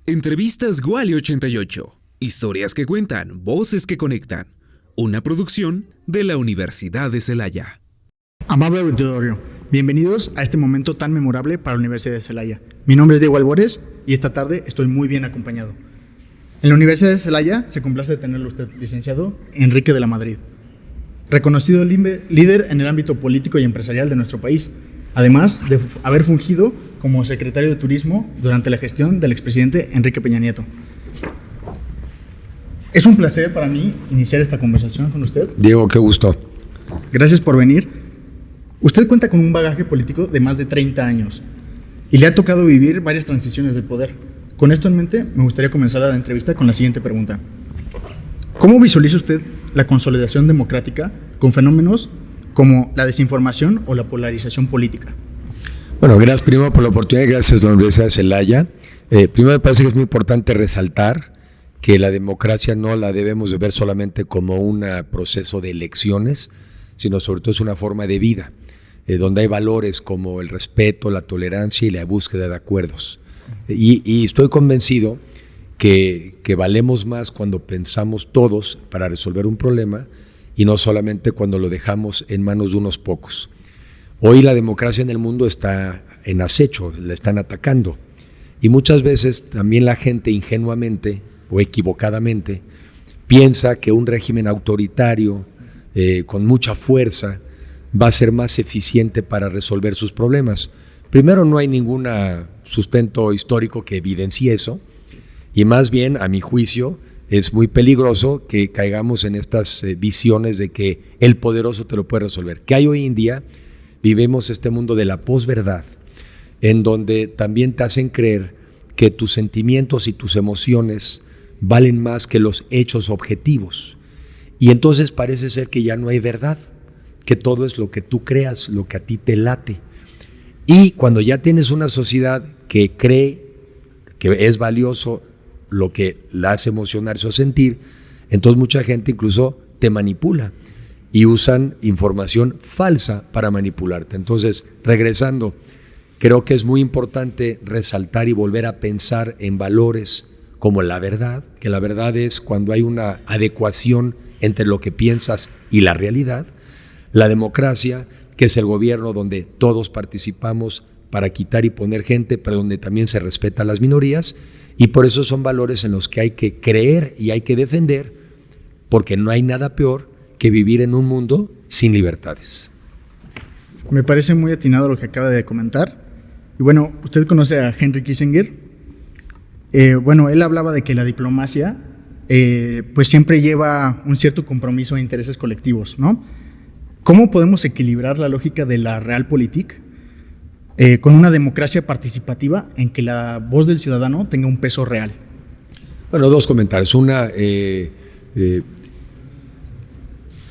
Entrevistas Wally 88. Historias que cuentan, voces que conectan. Una producción de la Universidad de Celaya. Amable auditorio, bienvenidos a este momento tan memorable para la Universidad de Celaya. Mi nombre es Diego Albores y esta tarde estoy muy bien acompañado. En la Universidad de Celaya se complace de tenerlo usted, licenciado Enrique de la Madrid, reconocido líder en el ámbito político y empresarial de nuestro país, además de haber fungido como secretario de Turismo durante la gestión del expresidente Enrique Peña Nieto. Es un placer para mí iniciar esta conversación con usted. Diego, qué gusto. Gracias por venir. Usted cuenta con un bagaje político de más de 30 años y le ha tocado vivir varias transiciones del poder. Con esto en mente, me gustaría comenzar la entrevista con la siguiente pregunta. ¿Cómo visualiza usted la consolidación democrática con fenómenos como la desinformación o la polarización política? Bueno, gracias primero por la oportunidad, gracias a la Universidad de Celaya. Primero me parece que es muy importante resaltar que la democracia no la debemos de ver solamente como un proceso de elecciones, sino sobre todo es una forma de vida, donde hay valores como el respeto, la tolerancia y la búsqueda de acuerdos. Y estoy convencido que valemos más cuando pensamos todos para resolver un problema y no solamente cuando lo dejamos en manos de unos pocos. Hoy la democracia en el mundo está en acecho, la están atacando. Y muchas veces también la gente ingenuamente o equivocadamente piensa que un régimen autoritario con mucha fuerza va a ser más eficiente para resolver sus problemas. Primero, no hay ningún sustento histórico que evidencie eso, y más bien, a mi juicio, es muy peligroso que caigamos en estas visiones de que el poderoso te lo puede resolver. Que hay hoy en día, vivimos este mundo de la posverdad, en donde también te hacen creer que tus sentimientos y tus emociones valen más que los hechos objetivos. Y entonces parece ser que ya no hay verdad, que todo es lo que tú creas, lo que a ti te late. Y cuando ya tienes una sociedad que cree que es valioso lo que la hace emocionarse o sentir, entonces mucha gente incluso te manipula y usan información falsa para manipularte. Entonces, regresando, creo que es muy importante resaltar y volver a pensar en valores como la verdad, que la verdad es cuando hay una adecuación entre lo que piensas y la realidad. La democracia, que es el gobierno donde todos participamos para quitar y poner gente, pero donde también se respeta a las minorías, y por eso son valores en los que hay que creer y hay que defender, porque no hay nada peor que vivir en un mundo sin libertades. Me parece muy atinado lo que acaba de comentar. Y bueno, usted conoce a Henry Kissinger. Él hablaba de que la diplomacia pues siempre lleva un cierto compromiso de intereses colectivos, ¿no? ¿Cómo podemos equilibrar la lógica de la realpolitik con una democracia participativa en que la voz del ciudadano tenga un peso real? Bueno, dos comentarios. Una,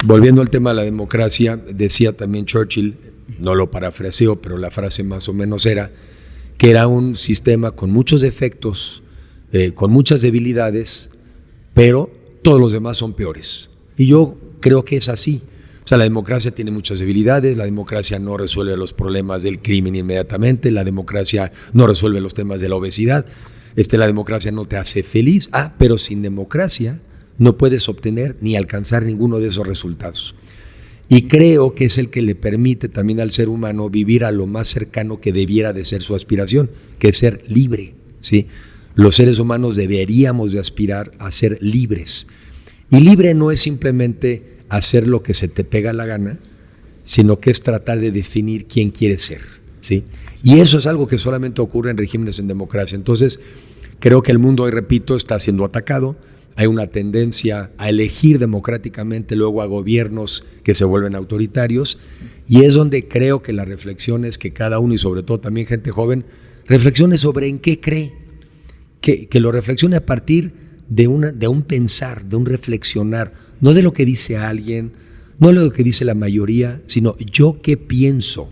volviendo al tema de la democracia, decía también Churchill, no lo parafraseo, pero la frase más o menos era que era un sistema con muchos defectos, con muchas debilidades, pero todos los demás son peores. Y yo creo que es así. O sea, la democracia tiene muchas debilidades, la democracia no resuelve los problemas del crimen inmediatamente, la democracia no resuelve los temas de la obesidad, la democracia no te hace feliz, pero sin democracia no puedes obtener ni alcanzar ninguno de esos resultados. Y creo que es el que le permite también al ser humano vivir a lo más cercano que debiera de ser su aspiración, que es ser libre, ¿sí? Los seres humanos deberíamos de aspirar a ser libres. Y libre no es simplemente hacer lo que se te pega la gana, sino que es tratar de definir quién quieres ser, ¿sí? Y eso es algo que solamente ocurre en regímenes en democracia. Entonces, creo que el mundo hoy, repito, está siendo atacado. Hay una tendencia a elegir democráticamente luego a gobiernos que se vuelven autoritarios, y es donde creo que la reflexión es que cada uno, y sobre todo también gente joven, reflexione sobre en qué cree, que lo reflexione a partir de un pensar, de un reflexionar, no de lo que dice alguien, no de lo que dice la mayoría, sino yo qué pienso,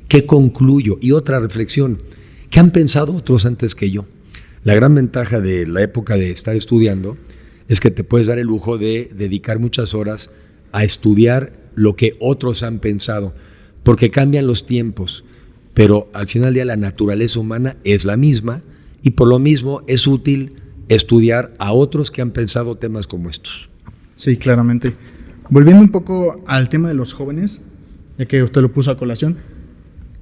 qué concluyo. Y otra reflexión, ¿qué han pensado otros antes que yo? La gran ventaja de la época de estar estudiando es que te puedes dar el lujo de dedicar muchas horas a estudiar lo que otros han pensado, porque cambian los tiempos, pero al final del día la naturaleza humana es la misma Y por lo mismo es útil estudiar a otros que han pensado temas como estos. Sí, claramente. Volviendo un poco al tema de los jóvenes, ya que usted lo puso a colación,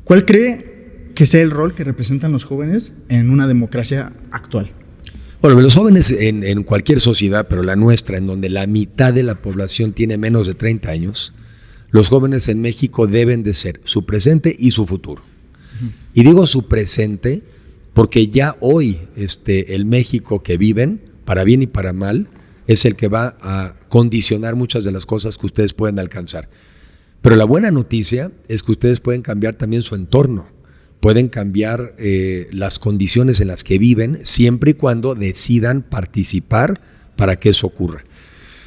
¿cuál cree que sea el rol que representan los jóvenes en una democracia actual? Bueno, los jóvenes en cualquier sociedad, pero la nuestra, en donde la mitad de la población tiene menos de 30 años, los jóvenes en México deben de ser su presente y su futuro. Y digo su presente porque ya hoy el México que viven, para bien y para mal, es el que va a condicionar muchas de las cosas que ustedes pueden alcanzar. Pero la buena noticia es que ustedes pueden cambiar también su entorno, pueden cambiar las condiciones en las que viven, siempre y cuando decidan participar para que eso ocurra.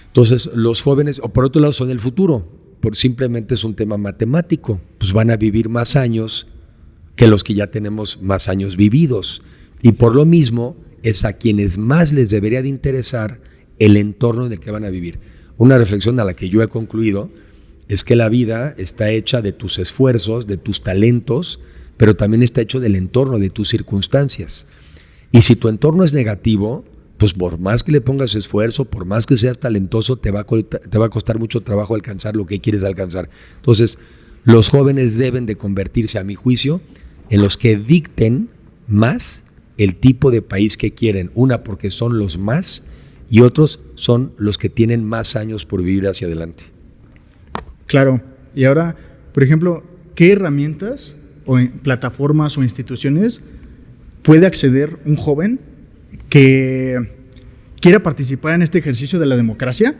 Entonces, los jóvenes, o por otro lado, son el futuro, simplemente es un tema matemático, pues van a vivir más años que los que ya tenemos más años vividos. Y por lo mismo, es a quienes más les debería de interesar el entorno en el que van a vivir. Una reflexión a la que yo he concluido es que la vida está hecha de tus esfuerzos, de tus talentos, pero también está hecho del entorno, de tus circunstancias. Y si tu entorno es negativo, pues por más que le pongas esfuerzo, por más que seas talentoso, te va a costar mucho trabajo alcanzar lo que quieres alcanzar. Entonces, los jóvenes deben de convertirse, a mi juicio, en los que dicten más el tipo de país que quieren. Una, porque son los más, y otros son los que tienen más años por vivir hacia adelante. Claro. Y ahora, por ejemplo, ¿qué herramientas o plataformas o instituciones puede acceder un joven que quiera participar en este ejercicio de la democracia,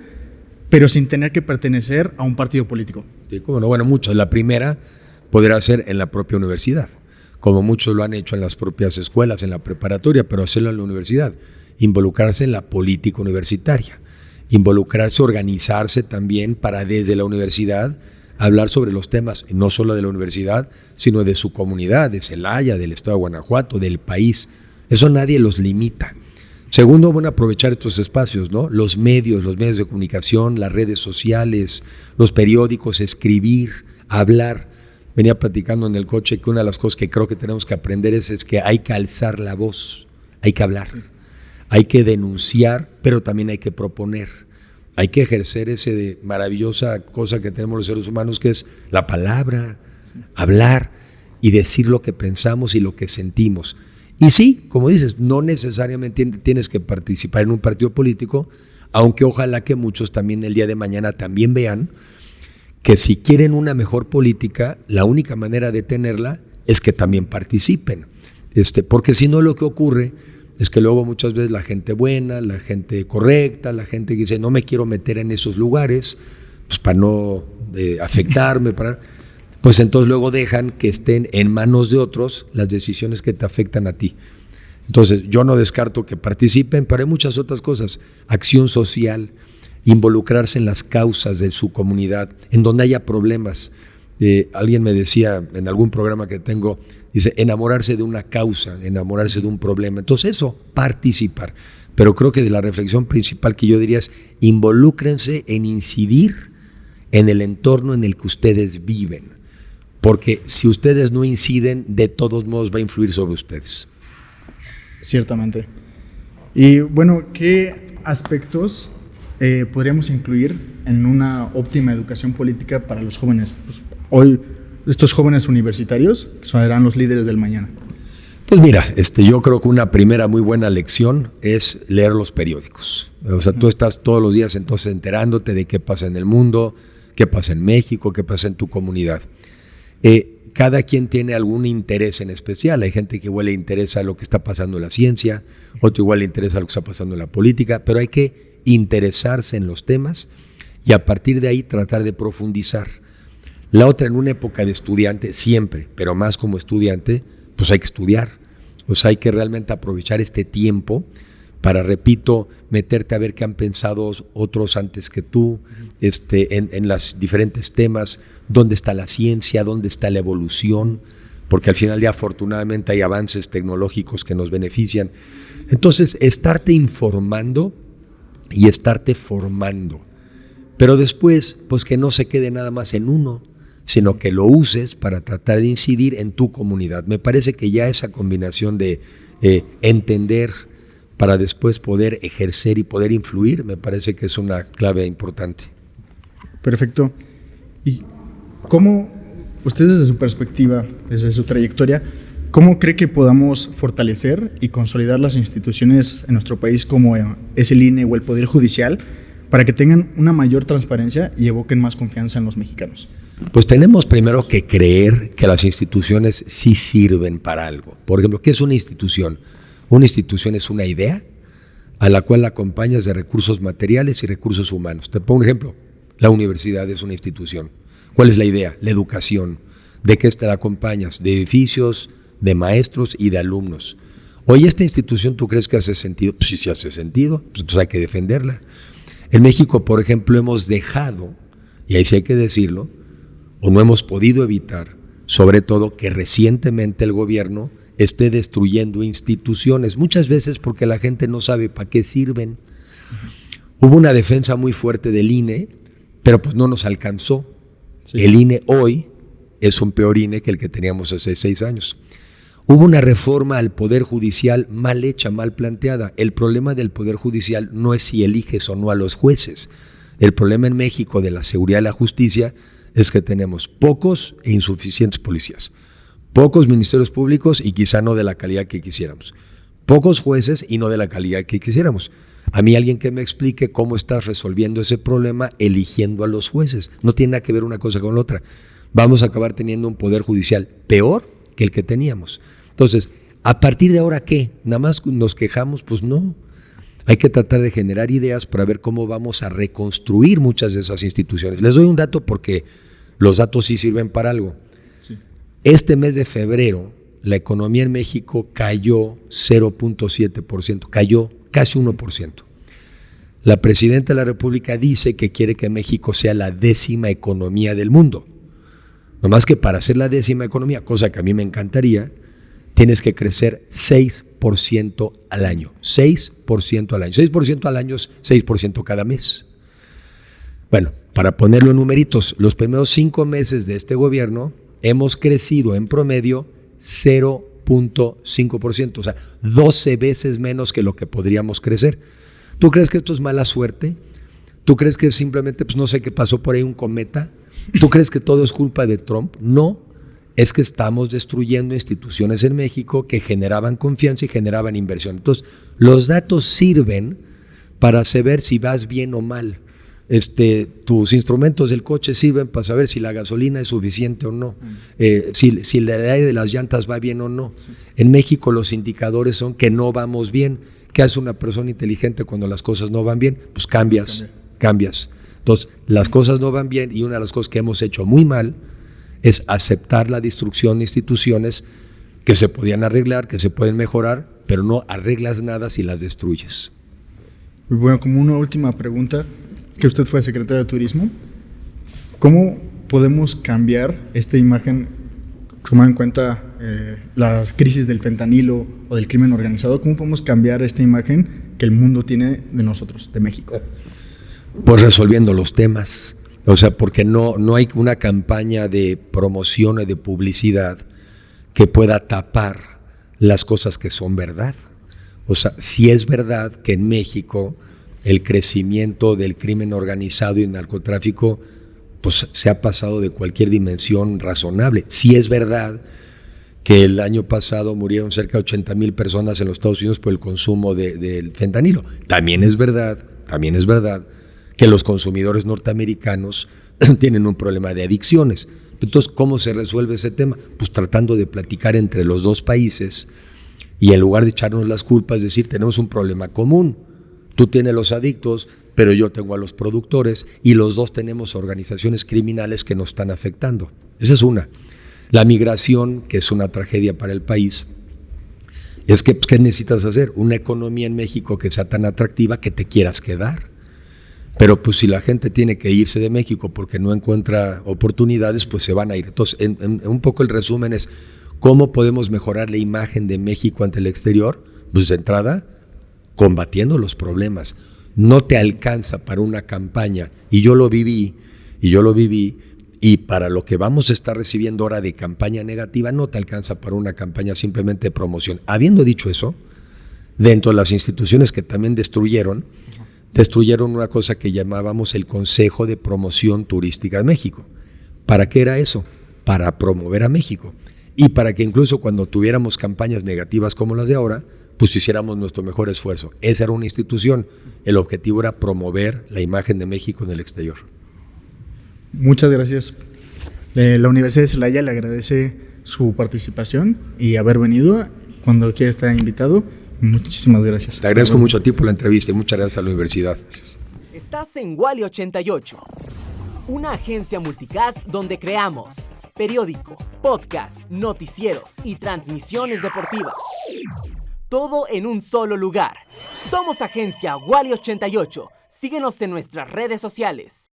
pero sin tener que pertenecer a un partido político? Sí, cómo no. Bueno, muchas. La primera podrá ser en la propia universidad, como muchos lo han hecho en las propias escuelas, en la preparatoria, pero hacerlo en la universidad. Involucrarse en la política universitaria, involucrarse, organizarse también para desde la universidad hablar sobre los temas, no solo de la universidad, sino de su comunidad, de Celaya, del estado de Guanajuato, del país. Eso nadie los limita. Segundo, bueno, aprovechar estos espacios, ¿no? Los medios de comunicación, las redes sociales, los periódicos, escribir, hablar. Venía platicando en el coche que una de las cosas que creo que tenemos que aprender es que hay que alzar la voz, hay que hablar, hay que denunciar, pero también hay que proponer. Hay que ejercer esa maravillosa cosa que tenemos los seres humanos, que es la palabra, hablar y decir lo que pensamos y lo que sentimos. Y sí, como dices, no necesariamente tienes que participar en un partido político, aunque ojalá que muchos también el día de mañana también vean que si quieren una mejor política, la única manera de tenerla es que también participen. Porque si no, lo que ocurre es que luego muchas veces la gente buena, la gente correcta, la gente que dice no me quiero meter en esos lugares, pues para no afectarme, pues entonces luego dejan que estén en manos de otros las decisiones que te afectan a ti. Entonces yo no descarto que participen, pero hay muchas otras cosas, acción social, involucrarse en las causas de su comunidad, en donde haya problemas. Alguien me decía en algún programa que tengo, dice, enamorarse de una causa, enamorarse de un problema. Entonces eso, participar. Pero creo que la reflexión principal que yo diría es involúcrense en incidir en el entorno en el que ustedes viven. Porque si ustedes no inciden, de todos modos va a influir sobre ustedes. Ciertamente. Y bueno, ¿qué aspectos podríamos incluir en una óptima educación política para los jóvenes? Pues, hoy, estos jóvenes universitarios serán los líderes del mañana. Pues mira, yo creo que una primera muy buena lección es leer los periódicos. O sea, tú estás todos los días entonces enterándote de qué pasa en el mundo, qué pasa en México, qué pasa en tu comunidad. Cada quien tiene algún interés en especial. Hay gente que igual le interesa lo que está pasando en la ciencia, otro igual le interesa lo que está pasando en la política, pero hay que interesarse en los temas y a partir de ahí tratar de profundizar. La otra, en una época de estudiante, siempre, pero más como estudiante, pues hay que estudiar. O sea, hay que realmente aprovechar este tiempo para, repito, meterte a ver qué han pensado otros antes que tú, en los diferentes temas, dónde está la ciencia, dónde está la evolución, porque al final del día afortunadamente hay avances tecnológicos que nos benefician. Entonces, estarte informando y estarte formando, pero después, pues que no se quede nada más en uno, sino que lo uses para tratar de incidir en tu comunidad. Me parece que ya esa combinación de entender para después poder ejercer y poder influir, me parece que es una clave importante. Perfecto. ¿Y cómo, usted desde su perspectiva, desde su trayectoria, cómo cree que podamos fortalecer y consolidar las instituciones en nuestro país como es el INE o el Poder Judicial para que tengan una mayor transparencia y evoquen más confianza en los mexicanos? Pues tenemos primero que creer que las instituciones sí sirven para algo. Por ejemplo, ¿qué es una institución? Una institución es una idea a la cual la acompañas de recursos materiales y recursos humanos. Te pongo un ejemplo. La universidad es una institución. ¿Cuál es la idea? La educación. ¿De qué te la acompañas? De edificios, de maestros y de alumnos. Oye, ¿esta institución tú crees que hace sentido? Pues sí hace sentido, pues entonces hay que defenderla. En México, por ejemplo, hemos dejado, y ahí sí hay que decirlo, o no hemos podido evitar, sobre todo que recientemente el gobierno esté destruyendo instituciones, muchas veces porque la gente no sabe para qué sirven. Hubo una defensa muy fuerte del INE, pero pues no nos alcanzó. Sí. El INE hoy es un peor INE que el que teníamos hace 6 años. Hubo una reforma al Poder Judicial mal hecha, mal planteada. El problema del Poder Judicial no es si eliges o no a los jueces. El problema en México de la seguridad y la justicia es que tenemos pocos e insuficientes policías, pocos ministerios públicos y quizá no de la calidad que quisiéramos, pocos jueces y no de la calidad que quisiéramos. A mí alguien que me explique cómo estás resolviendo ese problema eligiendo a los jueces. No tiene nada que ver una cosa con la otra. Vamos a acabar teniendo un poder judicial peor que el que teníamos. Entonces, ¿a partir de ahora qué? ¿Nada más nos quejamos? Pues no. Hay que tratar de generar ideas para ver cómo vamos a reconstruir muchas de esas instituciones. Les doy un dato porque los datos sí sirven para algo. Sí. Este mes de febrero, la economía en México cayó 0.7%, cayó casi 1%. La presidenta de la República dice que quiere que México sea la 10ª economía del mundo. No más que para ser la 10ª economía, cosa que a mí me encantaría, tienes que crecer 6% al año. 6% al año. 6% al año es 6% cada mes. Bueno, para ponerlo en numeritos, los primeros 5 meses de este gobierno hemos crecido en promedio 0.5%, o sea, 12 veces menos que lo que podríamos crecer. ¿Tú crees que esto es mala suerte? ¿Tú crees que simplemente, pues no sé qué pasó por ahí, un cometa? ¿Tú crees que todo es culpa de Trump? No, es que estamos destruyendo instituciones en México que generaban confianza y generaban inversión. Entonces, los datos sirven para saber si vas bien o mal. Tus instrumentos del coche sirven para saber si la gasolina es suficiente o no, si el aire de las llantas va bien o no. En México los indicadores son que no vamos bien. ¿Qué hace una persona inteligente cuando las cosas no van bien? Pues cambias. Entonces, las cosas no van bien y una de las cosas que hemos hecho muy mal es aceptar la destrucción de instituciones que se podían arreglar, que se pueden mejorar, pero no arreglas nada si las destruyes. Bueno, como una última pregunta, que usted fue secretario de Turismo, ¿cómo podemos cambiar esta imagen, tomando en cuenta la crisis del fentanilo o del crimen organizado? ¿Cómo podemos cambiar esta imagen que el mundo tiene de nosotros, de México? Pues resolviendo los temas. O sea, porque no hay una campaña de promoción y de publicidad que pueda tapar las cosas que son verdad. O sea, sí es verdad que en México el crecimiento del crimen organizado y el narcotráfico pues se ha pasado de cualquier dimensión razonable. Sí es verdad que el año pasado murieron cerca de 80,000 personas en los Estados Unidos por el consumo del fentanilo. También es verdad que los consumidores norteamericanos tienen un problema de adicciones. Entonces, ¿cómo se resuelve ese tema? Pues tratando de platicar entre los dos países y en lugar de echarnos las culpas, decir, tenemos un problema común. Tú tienes los adictos, pero yo tengo a los productores y los dos tenemos organizaciones criminales que nos están afectando. Esa es una. La migración, que es una tragedia para el país, es que, ¿qué necesitas hacer? Una economía en México que sea tan atractiva que te quieras quedar. Pero pues si la gente tiene que irse de México porque no encuentra oportunidades, pues se van a ir. Entonces, un poco el resumen es, ¿cómo podemos mejorar la imagen de México ante el exterior? Pues de entrada, combatiendo los problemas. No te alcanza para una campaña, y yo lo viví, Y para lo que vamos a estar recibiendo ahora de campaña negativa, no te alcanza para una campaña simplemente de promoción. Habiendo dicho eso, dentro de las instituciones que también destruyeron una cosa que llamábamos el Consejo de Promoción Turística de México. ¿Para qué era eso? Para promover a México. Y para que incluso cuando tuviéramos campañas negativas como las de ahora, pues hiciéramos nuestro mejor esfuerzo. Esa era una institución. El objetivo era promover la imagen de México en el exterior. Muchas gracias. La Universidad de Celaya le agradece su participación y haber venido. Cuando quiera estar invitado, muchísimas gracias. Te agradezco mucho a ti por la entrevista y muchas gracias a la universidad. Estás en Wally 88, una agencia multicast donde creamos periódico, podcast, noticieros y transmisiones deportivas. Todo en un solo lugar. Somos agencia Wally 88. Síguenos en nuestras redes sociales.